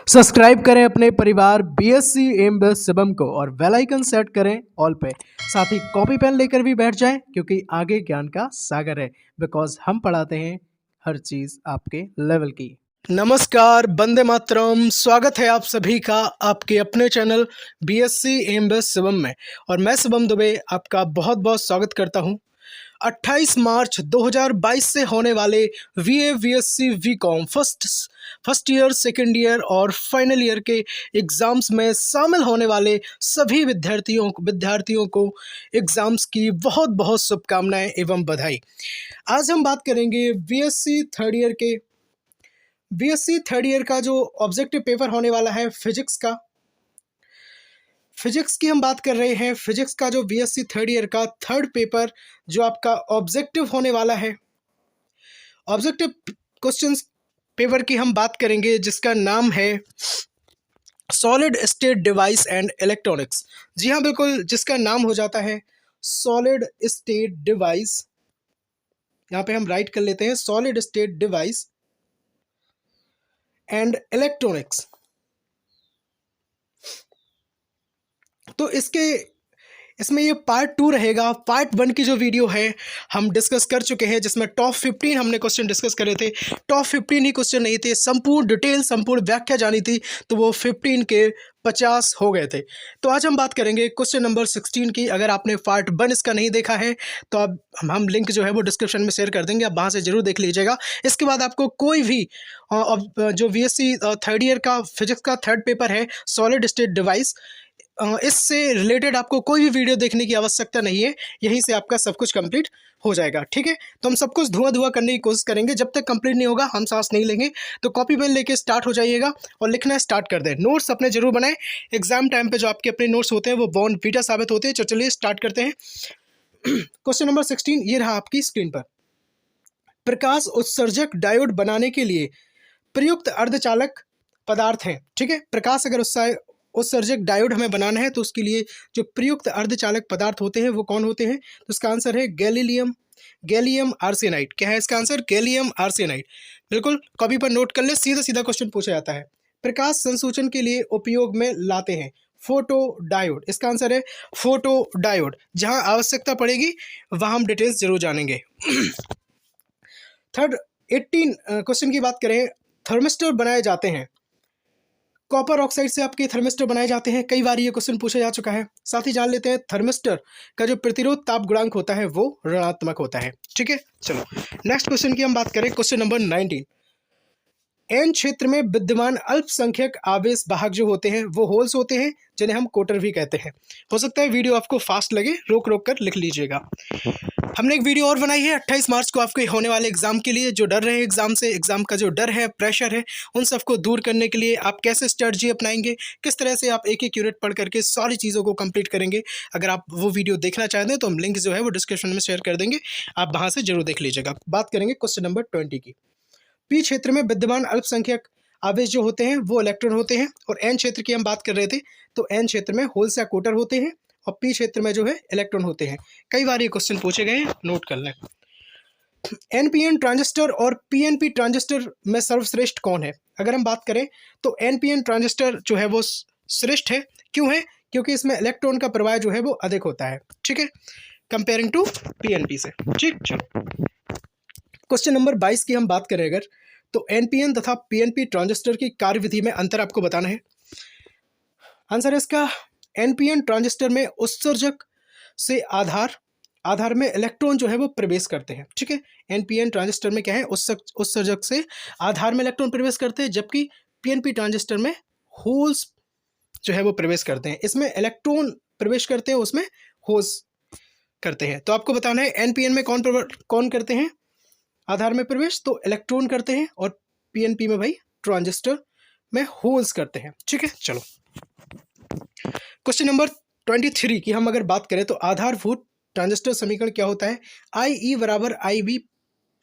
Subscribe करें अपने परिवार बीएससी एम शिवम को और बेल आइकन सेट करें ऑल पे। साथ ही कॉपी पेन लेकर भी बैठ जाएं क्योंकि आगे ज्ञान का सागर है। बिकॉज हम पढ़ाते हैं हर चीज आपके लेवल की। नमस्कार, वंदे मातरम। स्वागत है आप सभी का आपके अपने चैनल बीएससी एम शिवम में। और मैं शिवम दुबे आपका बहुत बहुत स्वागत करता हूं। 28 मार्च 2022 से होने वाले VA VSC VCOM first year, second year और फाइनल ईयर के एग्ज़ाम्स में शामिल होने वाले सभी विद्यार्थियों को एग्ज़ाम्स की बहुत बहुत शुभकामनाएं एवं बधाई। आज हम बात करेंगे बीएससी थर्ड ईयर का जो ऑब्जेक्टिव पेपर होने वाला है फिजिक्स की हम बात कर रहे हैं। फिजिक्स का जो बीएससी थर्ड ईयर का थर्ड पेपर जो आपका ऑब्जेक्टिव होने वाला है, ऑब्जेक्टिव क्वेश्चंस पेपर की हम बात करेंगे जिसका नाम है solid state device and electronics. जी हाँ, बिल्कुल, जिसका नाम हो जाता है सॉलिड स्टेट डिवाइस। यहाँ पे हम राइट कर लेते हैं solid state device and electronics. तो इसमें ये पार्ट 2 रहेगा। पार्ट 1 की जो वीडियो है हम डिस्कस कर चुके हैं, जिसमें टॉप 15 हमने क्वेश्चन डिस्कस करे थे। टॉप 15 ही क्वेश्चन नहीं थे, संपूर्ण व्याख्या जानी थी, तो वो 15 के 50 हो गए थे। तो आज हम बात करेंगे क्वेश्चन नंबर 16 की। अगर आपने पार्ट 1 इसका नहीं देखा है तो अब हम लिंक जो है वो डिस्क्रिप्शन में शेयर कर देंगे, आप वहाँ से ज़रूर देख लीजिएगा। इसके बाद आपको कोई भी जो VSC थर्ड ईयर का फिजिक्स का थर्ड पेपर है सॉलिड स्टेट डिवाइस, इससे रिलेटेड आपको कोई भी वीडियो देखने की आवश्यकता नहीं है। यहीं से आपका सब कुछ कंप्लीट हो जाएगा, ठीक है। तो हम सब कुछ धुआं करने की कोशिश करेंगे। जब तक कंप्लीट नहीं होगा हम सांस नहीं लेंगे। तो कॉपी पेन लेके स्टार्ट हो जाइएगा और लिखना स्टार्ट कर दें। नोट्स अपने जरूर बनाएं। एग्जाम टाइम पे जो आपके अपने नोट्स होते हैं वो बॉन्ड बीटा साबित होते हैं। तो चलिए स्टार्ट करते हैं। क्वेश्चन नंबर 16 ये रहा आपकी स्क्रीन पर। प्रकाश उत्सर्जक डायोड बनाने के लिए प्रयुक्त अर्धचालक पदार्थ हैं, ठीक है। प्रकाश अगर उत्सर्जक डायोड हमें बनाना है तो उसके लिए जो प्रयुक्त अर्धचालक पदार्थ होते हैं वो कौन होते हैं? तो इसका आंसर है गैलियम आर्सेनाइड। क्या है इसका आंसर? Gallium arsenide. बिल्कुल, कॉपी पर नोट कर ले। सीधा सीधा क्वेश्चन पूछा जाता है। प्रकाश संसूचन के लिए उपयोग में लाते हैं फोटो डायोड। इसका आंसर है फोटो डायोड। जहां आवश्यकता पड़ेगी वहां हम डिटेल्स जरूर जानेंगे। थर्ड 18 क्वेश्चन की बात करें। थर्मिस्टर बनाए जाते हैं, कॉपर ऑक्साइड से आपके थर्मिस्टर बनाए जाते हैं। कई बार ये क्वेश्चन पूछा जा चुका है। साथ ही जान लेते हैं थर्मिस्टर का जो प्रतिरोध ताप गुणांक होता है वो ऋणात्मक होता है, ठीक है। चलो नेक्स्ट क्वेश्चन की हम बात करें। Question number 19। एन क्षेत्र में विद्यमान अल्पसंख्यक आवेश वाहक जो होते हैं वो होल्स होते हैं, जिन्हें हम कोटर भी कहते हैं। हो सकता है वीडियो आपको फास्ट लगे, रोक रोक कर लिख लीजिएगा। हमने एक वीडियो और बनाई है 28 मार्च को आपके होने वाले एग्जाम के लिए। जो डर रहे एग्जाम से, एग्जाम का जो डर है, प्रेशर है, उन सबको दूर करने के लिए आप कैसे स्ट्रेटजी अपनाएंगे, किस तरह से आप एक एक यूनिट पढ़ करके सारी चीज़ों को कंप्लीट करेंगे। अगर आप वो वीडियो देखना चाहते हैं तो हम लिंक जो है वो डिस्क्रिप्शन में शेयर कर देंगे, आप वहाँ से जरूर देख लीजिएगा। बात करेंगे क्वेश्चन नंबर 20 की। पी क्षेत्र में विद्यमान अल्पसंख्यक आवेश जो होते हैं वो इलेक्ट्रॉन होते हैं। और एन क्षेत्र की हम बात कर रहे थे, तो एन क्षेत्र में होल्स या कोटर होते हैं और पी क्षेत्र में जो है इलेक्ट्रॉन होते हैं। कई बार ये क्वेश्चन पूछे गए हैं, नोट कर लें। एनपीएन ट्रांजिस्टर और पीएनपी ट्रांजिस्टर में सर्वश्रेष्ठ कौन है? अगर हम बात करें तो एनपीएन ट्रांजिस्टर जो है वो श्रेष्ठ है। क्यों है? क्योंकि इसमें इलेक्ट्रॉन का प्रवाह जो है वो अधिक होता है, ठीक है, कंपेयरिंग टू पीएनपी से, ठीक। चलो क्वेश्चन नंबर 22 की हम बात करें अगर, तो एनपीएन तथा पीएनपी ट्रांजिस्टर की कार्यविधि में अंतर आपको बताना है। आंसर है इसका एनपीएन ट्रांजिस्टर में उत्सर्जक से आधार में इलेक्ट्रॉन जो है वो प्रवेश करते हैं, ठीक है। एनपीएन ट्रांजिस्टर में क्या है, उत्सर्जक से आधार में इलेक्ट्रॉन प्रवेश करते हैं, जबकि पीएनपी ट्रांजिस्टर में होल्स जो है वो प्रवेश करते हैं। इसमें इलेक्ट्रॉन प्रवेश करते हैं, उसमें होल्स करते हैं। तो आपको बताना है एनपीएन में कौन करते हैं आधार में प्रवेश, तो इलेक्ट्रॉन करते हैं, और पीएनपी में भाई ट्रांजिस्टर में होल्स करते हैं, ठीक है। चलो क्वेश्चन नंबर 23 की हम अगर बात करें तो आधारभूत ट्रांजिस्टर समीकरण क्या होता है? IE बराबर IB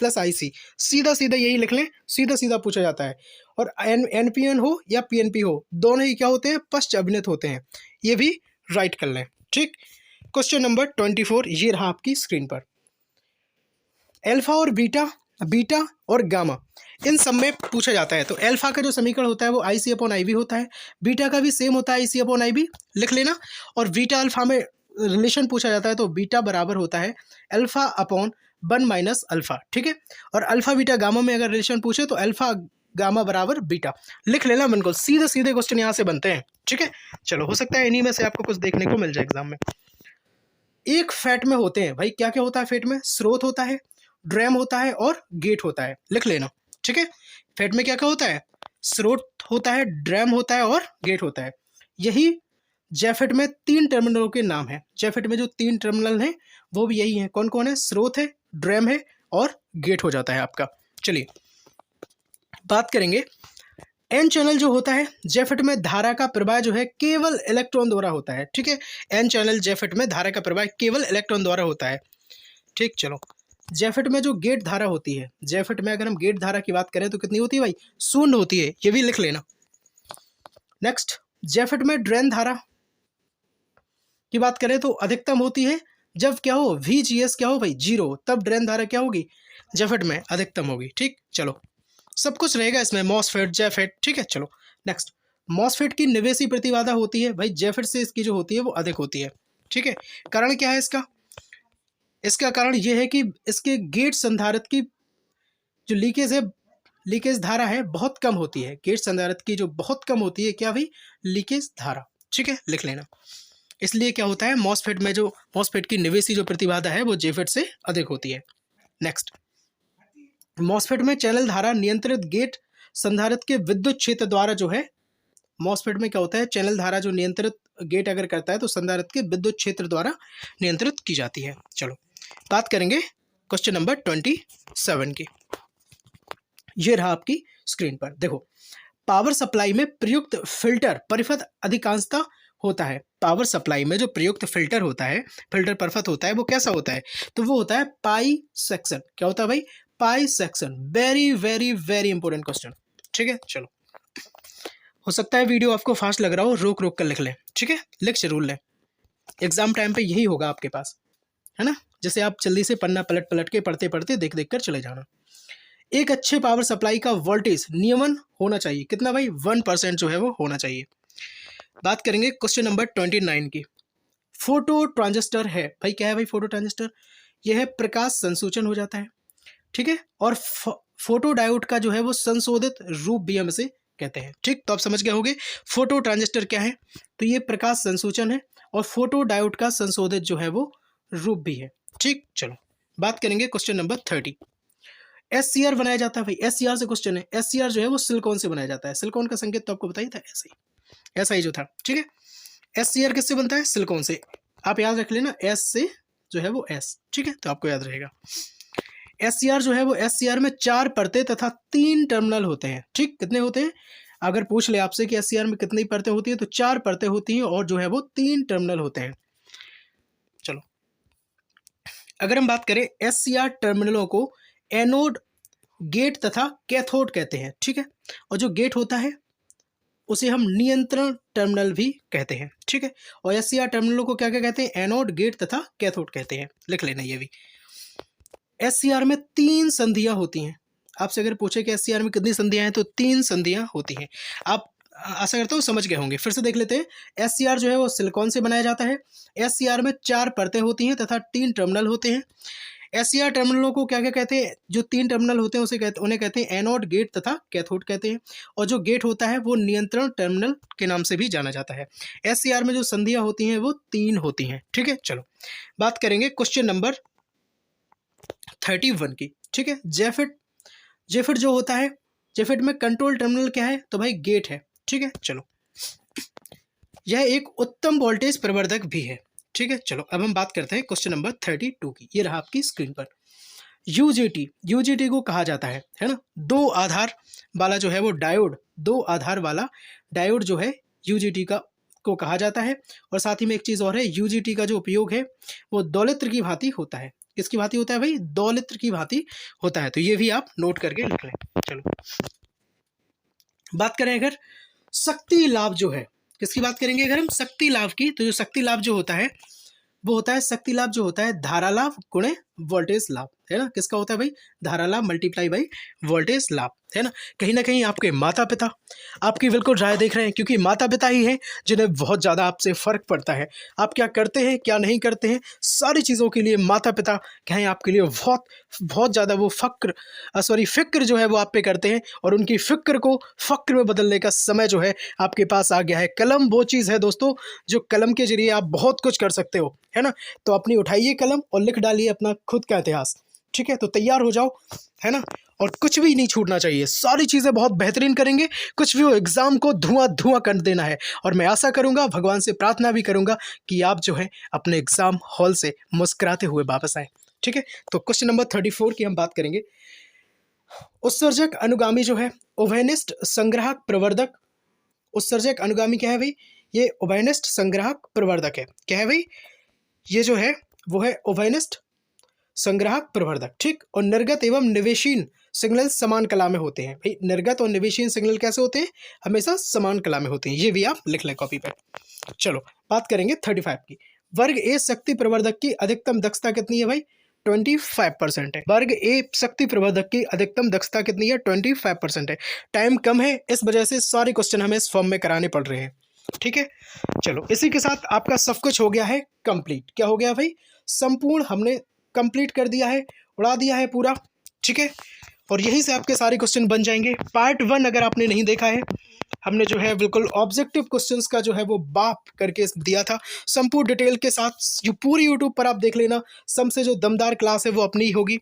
प्लस IC। सीधा सीधा यही लिख लें, सीधा सीधा पूछा जाता है। और एनपीएन हो या पीएनपी हो, दोनों ही क्या होते हैं? पश्च अभिन्नत होते हैं। ये भी राइट कर लें, ठीक। क्वेश्चन नंबर 24 ये रहा आपकी स्क्रीन पर। अल्फा और बीटा और गामा, इन सब में पूछा जाता है। तो अल्फा का जो समीकरण होता है वो IC/IB होता है, बीटा का भी सेम होता है IC/IB, लिख लेना। और बीटा अल्फा में रिलेशन पूछा जाता है तो बीटा बराबर होता है α/1 - α, ठीक है। और अल्फा बीटा गामा में अगर रिलेशन पूछे तो अल्फा गामा बराबर बीटा, लिख लेना बिल्कुल। सीधे सीधे क्वेश्चन यहाँ से बनते हैं, ठीक है। चलो, हो सकता है इन्हीं में से आपको कुछ देखने को मिल जाए एग्जाम में। एक फैट में होते हैं भाई, क्या क्या होता है फैट में? स्रोत होता है, ड्रैम होता है और गेट होता है, लिख लेना, ठीक है। फैट में क्या क्या होता है? स्रोत होता है, ड्रैम होता है और गेट होता है। यही जैफेट में 3 टर्मिनलों के नाम है। जैफेट में जो 3 टर्मिनल हैं वो भी यही हैं। कौन कौन है? स्रोत है, ड्रैम है और गेट हो जाता है आपका। चलिए बात करेंगे एन चैनल जो होता है जैफेट में, धारा का प्रवाह जो है केवल इलेक्ट्रॉन द्वारा होता है, ठीक है। एन चैनल जैफेट में धारा का प्रवाह केवल इलेक्ट्रॉन द्वारा होता है, ठीक। चलो, जैफेट में जो गेट धारा होती है, जैफेट में अगर हम गेट धारा की बात करें तो कितनी होती है भाई? 0 होती है, ये भी लिख लेना। नेक्स्ट, जैफेट में ड्रेन धारा की बात करें तो अधिकतम होती है जब क्या हो? VGS क्या हो भाई? 0, तब ड्रेन धारा क्या होगी? जैफेट में अधिकतम होगी, ठीक। चलो, सब कुछ रहेगा इसमें, मॉसफेट, जैफेट, ठीक है। चलो नेक्स्ट, मॉसफेट की निवेशी प्रतिबाधा होती है भाई जैफेट से इसकी जो होती है वो अधिक होती है, ठीक है। कारण क्या है इसका? इसका कारण ये है कि इसके गेट संधारित्र की जो लीकेज है, लीकेज धारा है बहुत कम होती है। गेट संधारित्र की जो बहुत कम होती है क्या भाई? लीकेज धारा, ठीक है, लिख लेना। इसलिए क्या होता है? मॉसफेट में जो मॉसफेट की निवेशी जो प्रतिबाधा है वो जैफेट से अधिक होती है। नेक्स्ट, मॉसफेट में चैनल धारा नियंत्रित गेट संधारित्र के विद्युत क्षेत्र द्वारा जो है, मॉसफेट में क्या होता है? चैनल धारा जो नियंत्रित गेट अगर करता है तो संधारित्र के विद्युत क्षेत्र द्वारा नियंत्रित की जाती है। चलो बात करेंगे क्वेश्चन नंबर 27 की। ये रहा आपकी स्क्रीन पर, देखो। पावर सप्लाई में प्रयुक्त फिल्टर परिपथ अधिकांशतः होता है। पावर सप्लाई में जो प्रयुक्त फिल्टर होता है, फिल्टर परिपथ होता है, वो कैसा होता है? तो वो होता है पाई सेक्शन। क्या होता है भाई? Pi section. Very very very important question, ठीक है। चलो, हो सकता है वीडियो आपको फास्ट लग रहा हो, रोक रोक कर लिख लें, ठीक है, लिख जरूर लें। एग्जाम टाइम पे यही होगा आपके पास, है ना। जैसे आप जल्दी से पन्ना पलट पलट के पढ़ते पढ़ते देख देख कर चले जाना। एक अच्छे पावर सप्लाई का वोल्टेज नियमन होना चाहिए कितना भाई? 1% जो है वो होना चाहिए। बात करेंगे क्वेश्चन नंबर 29 की। फोटो ट्रांजिस्टर है भाई, क्या है भाई फोटो ट्रांजिस्टर? यह है प्रकाश संसूचन हो जाता है, ठीक है। और फोटो डायोड का जो है वो संशोधित रूप भी हम इसे कहते हैं, ठीक। तो आप समझ गए होंगे फोटो ट्रांजिस्टर क्या है। तो ये प्रकाश संसूचन है और फोटो डायोड का संशोधित जो है वो रूप भी है, ठीक। चलो बात करेंगे क्वेश्चन नंबर 30। SCR बनाया जाता है भाई, SCR से क्वेश्चन है। SCR जो है वो सिलिकॉन से बनाया जाता है। सिलिकॉन का संकेत तो आपको बताइए था, ऐसा ही जो था, ठीक है। SCR किससे बनता है? सिलिकॉन से। आप याद रख लेना, S से जो है वो S, ठीक है, तो आपको याद रहेगा। SCR जो है वो SCR में 4 परतें तथा 3 टर्मिनल होते हैं, ठीक। कितने होते हैं? अगर पूछ ले आपसे कि SCR में कितनी परतें होती है तो 4 परतें होती हैं और जो है वो 3 टर्मिनल होते हैं। चलो, अगर हम बात करें SCR टर्मिनलों को एनोड, गेट तथा कैथोड कहते हैं, ठीक है। और जो गेट होता है उसे हम नियंत्रण टर्मिनल भी कहते हैं, ठीक है। और SCR टर्मिनलों को क्या क्या कहते हैं? एनोड, गेट तथा कैथोड कहते हैं, लिख लेना ये भी। SCR में 3 संधियां होती हैं। आपसे अगर पूछे कि SCR में कितनी संधियां हैं तो 3 संधियां होती हैं। आप आशा करता हूँ समझ गए होंगे। फिर से देख लेते हैं। SCR जो है वो सिलिकॉन से बनाया जाता है। SCR में 4 परतें होती हैं तथा 3 टर्मिनल होते हैं। SCR टर्मिनलों को क्या क्या कहते हैं? जो 3 टर्मिनल होते हैं उन्हें कहते हैं एनोड, गेट तथा कैथोड कहते हैं। और जो गेट होता है वो नियंत्रण टर्मिनल के नाम से भी जाना जाता है। SCR में जो संधियां होती हैं वो 3 होती हैं, ठीक है। चलो बात करेंगे क्वेश्चन नंबर 31 की, ठीक है। जैफेट जो होता है, जैफेट में कंट्रोल टर्मिनल क्या है? तो भाई गेट है, ठीक है। चलो, यह एक उत्तम वोल्टेज प्रवर्धक भी है, ठीक है। चलो अब हम बात करते हैं क्वेश्चन नंबर 32 की। ये रहा आपकी स्क्रीन पर। यूजेटी को कहा जाता है ना, 2 आधार वाला जो है वो डायोड, 2 आधार वाला डायोड जो है यूजेटी को कहा जाता है। और साथ ही में एक चीज़ और है, यूजेटी का जो उपयोग है वो दौलित्र की भांति होता है। किसकी भांति होता है भाई? दौलित्र की भांति होता है। तो ये भी आप नोट करके लिख लें। चलो बात करें अगर शक्ति लाभ जो है, किसकी बात करेंगे अगर हम? शक्ति लाभ की। तो जो शक्ति लाभ जो होता है वो होता है, शक्ति लाभ जो होता है धारा लाभ गुणे वोल्टेज लाभ, है ना। किसका होता है भाई? धारा लाभ मल्टीप्लाई बाई वोल्टेज लाभ, है ना कहीं आपके माता पिता आपकी बिल्कुल राय देख रहे हैं, क्योंकि माता पिता ही हैं जिन्हें बहुत ज़्यादा आपसे फ़र्क पड़ता है। आप क्या करते हैं क्या नहीं करते हैं, सारी चीज़ों के लिए माता पिता क्या है आपके लिए बहुत बहुत ज़्यादा वो फ़िक्र जो है वो आप पे करते हैं, और उनकी फ़िक्र को फ़क्र में बदलने का समय जो है आपके पास आ गया है। कलम वो चीज़ है दोस्तों, जो कलम के ज़रिए आप बहुत कुछ कर सकते हो, है ना। तो अपनी उठाइए कलम और लिख डालिए अपना खुद का इतिहास, ठीक है। तो तैयार हो जाओ, है ना। और कुछ भी नहीं छूटना चाहिए, सारी चीज़ें बहुत बेहतरीन करेंगे, कुछ भी हो एग्ज़ाम को धुआं कर देना है। और मैं आशा करूँगा, भगवान से प्रार्थना भी करूँगा कि आप जो है अपने एग्ज़ाम हॉल से मुस्कुराते हुए वापस आएँ, ठीक है। तो क्वेश्चन नंबर 34 की हम बात करेंगे। उत्सर्जक अनुगामी जो है उभयनिष्ठ संग्राहक प्रवर्धक। उत्सर्जक अनुगामी क्या है भाई? ये उभयनिष्ठ संग्राहक प्रवर्धक है। क्या है भाई? ये जो है वो है उभयनिष्ठ संग्राहक प्रवर्धक, ठीक। और निर्गत एवं निवेशीन सिग्नल समान कला में होते हैं। भाई निर्गत और निवेशीन सिग्नल कैसे होते हैं? हमेशा समान कला में होते हैं। ये भी आप लिख लें कॉपी पर। चलो बात करेंगे 35 की। वर्ग ए शक्ति प्रवर्धक की अधिकतम दक्षता कितनी है भाई? 25% है। वर्ग ए शक्ति प्रवर्धक की अधिकतम दक्षता कितनी है? 25% है। टाइम कम है, इस वजह से सारे क्वेश्चन हमें इस फॉर्म में कराने पड़ रहे हैं, ठीक है। चलो इसी के साथ आपका सब कुछ हो गया है कंप्लीट। क्या हो गया भाई? संपूर्ण हमने कंप्लीट कर दिया है, उड़ा दिया है पूरा, ठीक है। और यहीं से आपके सारे क्वेश्चन बन जाएंगे। पार्ट 1 अगर आपने नहीं देखा है, हमने जो है बिल्कुल ऑब्जेक्टिव क्वेश्चंस का जो है वो बाप करके दिया था संपूर्ण डिटेल के साथ। जो पूरी यूट्यूब पर आप देख लेना, सबसे जो दमदार क्लास है वो अपनी ही होगी।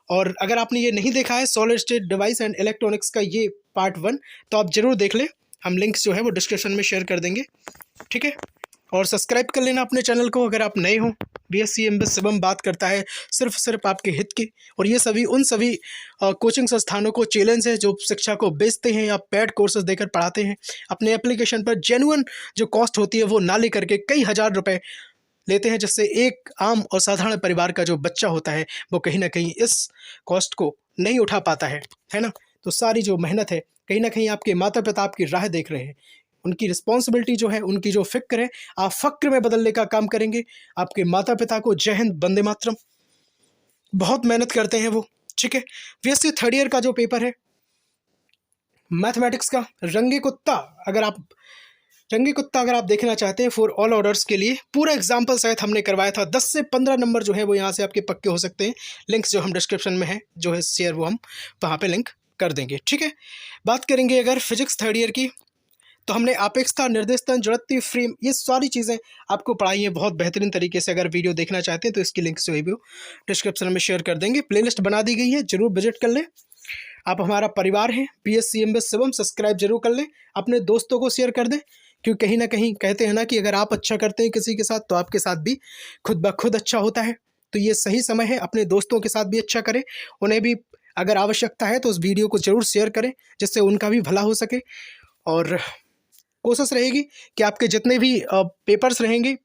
और अगर आपने ये नहीं देखा है solid state device and electronics का ये पार्ट 1, तो आप ज़रूर देख लें। हम लिंक्स जो है वो डिस्क्रिप्शन में शेयर कर देंगे, ठीक है। और सब्सक्राइब कर लेना अपने चैनल को अगर आप नए हो। बीएससी एमबीए शिवम बात करता है सिर्फ आपके हित की, और ये सभी उन सभी कोचिंग संस्थानों को चैलेंज है जो शिक्षा को बेचते हैं या पेड कोर्सेज देकर पढ़ाते हैं। अपने एप्लीकेशन पर जेन्युइन जो कॉस्ट होती है वो ना ले करके कई हज़ार रुपए लेते हैं, जिससे एक आम और साधारण परिवार का जो बच्चा होता है वो कहीं ना कहीं इस कॉस्ट को नहीं उठा पाता है ना। तो सारी जो मेहनत है, कहीं ना कहीं आपके माता पिता आपकी राह देख रहे हैं, उनकी रिस्पॉन्सिबिलिटी जो है, उनकी जो फिक्र है, आप फक्र में बदलने का काम करेंगे। आपके माता पिता को जय हिंद वंदे मातरम। बहुत मेहनत करते हैं वो, ठीक है। बीएससी थर्ड ईयर का जो पेपर है मैथमेटिक्स का रंगे कुत्ता, अगर आप देखना चाहते हैं फॉर ऑल ऑर्डर्स के लिए पूरा एग्जाम्पल सहित हमने करवाया था। 10 से 15 नंबर जो है वो यहाँ से आपके पक्के हो सकते हैं। लिंक्स जो हम डिस्क्रिप्शन में है जो है शेयर, वो हम वहाँ पे लिंक कर देंगे, ठीक है। बात करेंगे अगर फिजिक्स थर्ड ईयर की, तो हमने अपेक्षता, निर्देशन, जड़त्व, फ्रेम, ये सारी चीज़ें आपको पढ़ाई है बहुत बेहतरीन तरीके से। अगर वीडियो देखना चाहते हैं तो इसकी लिंक जो है वो डिस्क्रिप्शन में शेयर कर देंगे। प्लेलिस्ट बना दी गई है, जरूर विजिट कर लें। आप हमारा परिवार हैं, बीएससी एमबीए शिवम, सब्सक्राइब जरूर कर लें, अपने दोस्तों को शेयर कर दें, क्योंकि कहीं ना कहीं कहते हैं ना कि अगर आप अच्छा करते हैं किसी के साथ तो आपके साथ भी खुद ब खुद अच्छा होता है। तो ये सही समय है, अपने दोस्तों के साथ भी अच्छा करें, उन्हें भी अगर आवश्यकता है तो उस वीडियो को जरूर शेयर करें, जिससे उनका भी भला हो सके। और कोशिश रहेगी कि आपके जितने भी पेपर्स रहेंगे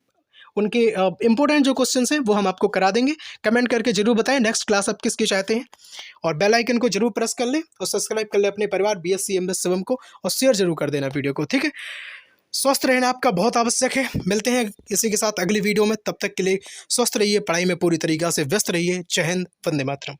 उनके इम्पोर्टेंट जो क्वेश्चंस हैं वो हम आपको करा देंगे। कमेंट करके जरूर बताएं नेक्स्ट क्लास आप किसकी चाहते हैं, और बेल आइकन को जरूर प्रेस कर लें और सब्सक्राइब कर लें अपने परिवार बीएससी एमबीए शिवम को, और शेयर जरूर कर देना वीडियो को, ठीक है। स्वस्थ रहना आपका बहुत आवश्यक है। मिलते हैं इसी के साथ अगली वीडियो में, तब तक के लिए स्वस्थ रहिए, पढ़ाई में पूरी तरीक़ा से व्यस्त रहिए। जय हिंद, वंदे मातरम।